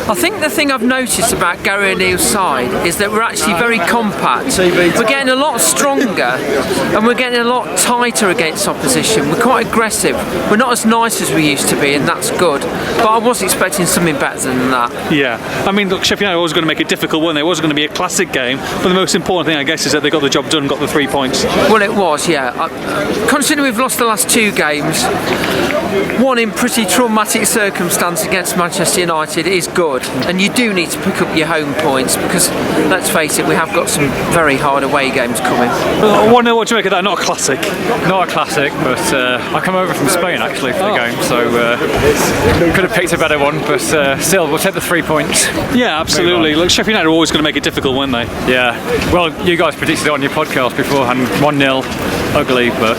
I think the thing I've noticed about Gary O'Neill's side is that we're actually very compact. We're getting a lot stronger and we're getting a lot tighter against opposition. We're quite aggressive. We're not as nice as we used to be, and that's good. But I was expecting something better than that. Yeah, I mean, look, Sheffield United was going to make it difficult, weren't they? It wasn't going to be a classic game, but the most important thing, I guess, is that they got the job done, got the 3 points. Well, it was, yeah. Considering we've lost the last 2 games, one in pretty traumatic circumstance against Manchester United is good, and you do need to pick up your home points because, let's face it, we have got some very hard away games coming. I want to know what you make of that. Not a classic. Not a classic, but I come over from Spain actually for the game, so could have picked a better one, but still, we'll take the 3 points. Yeah, absolutely. Look, Sheffield United were always going to make it difficult, weren't they? Yeah. Well, you guys predicted it on your podcast beforehand, 1-0, ugly, but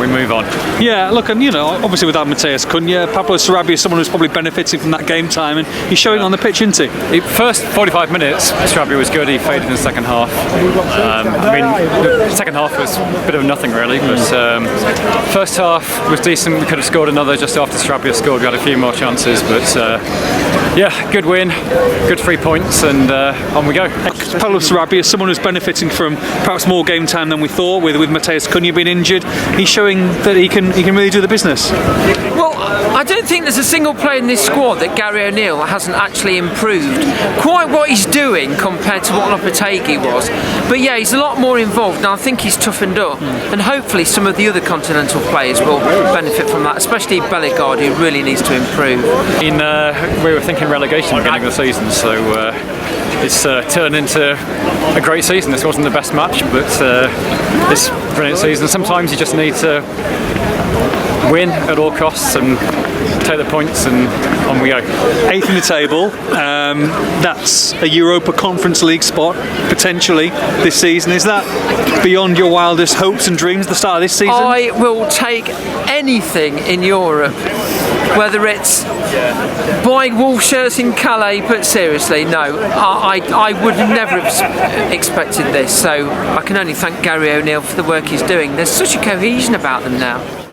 we move on. Yeah, look, and obviously without Mateus Cunha, Pablo Sarabia is someone who's probably benefiting from that game time, and he's showing on the pitch, isn't he? First 45 minutes, Sarabia was good. He faded in the second half. The second half was a bit of nothing really, but first half was decent. We could have scored another just after Sarabia scored. We had a few more chances, but good win, good 3 points, and on we go. Pablo Sarabia is someone who's benefiting from perhaps more game time than we thought. With Mateus Cunha being injured, he's showing that he can really do the business. Well, I don't think there's a single player in this squad that Gary O'Neill hasn't actually improved quite what he's doing compared to what Lopetegui was. But yeah, he's a lot more involved, and I think he's toughened up, and hopefully some of the other continental players will benefit from that, especially Bellegarde, who really needs to improve. We were thinking relegation at the beginning of the season, so it's turned into a great season. This wasn't the best match, but it's a brilliant season. Sometimes you just need to win at all costs and take the points, and on we go. 8th in the table, that's a Europa Conference League spot potentially this season. Is that beyond your wildest hopes and dreams at the start of this season? I will take anything in Europe, whether it's buying Wolves shirts in Calais, but seriously, no, I would never have expected this, so I can only thank Gary O'Neill for the work he's doing. There's such a cohesion about them now.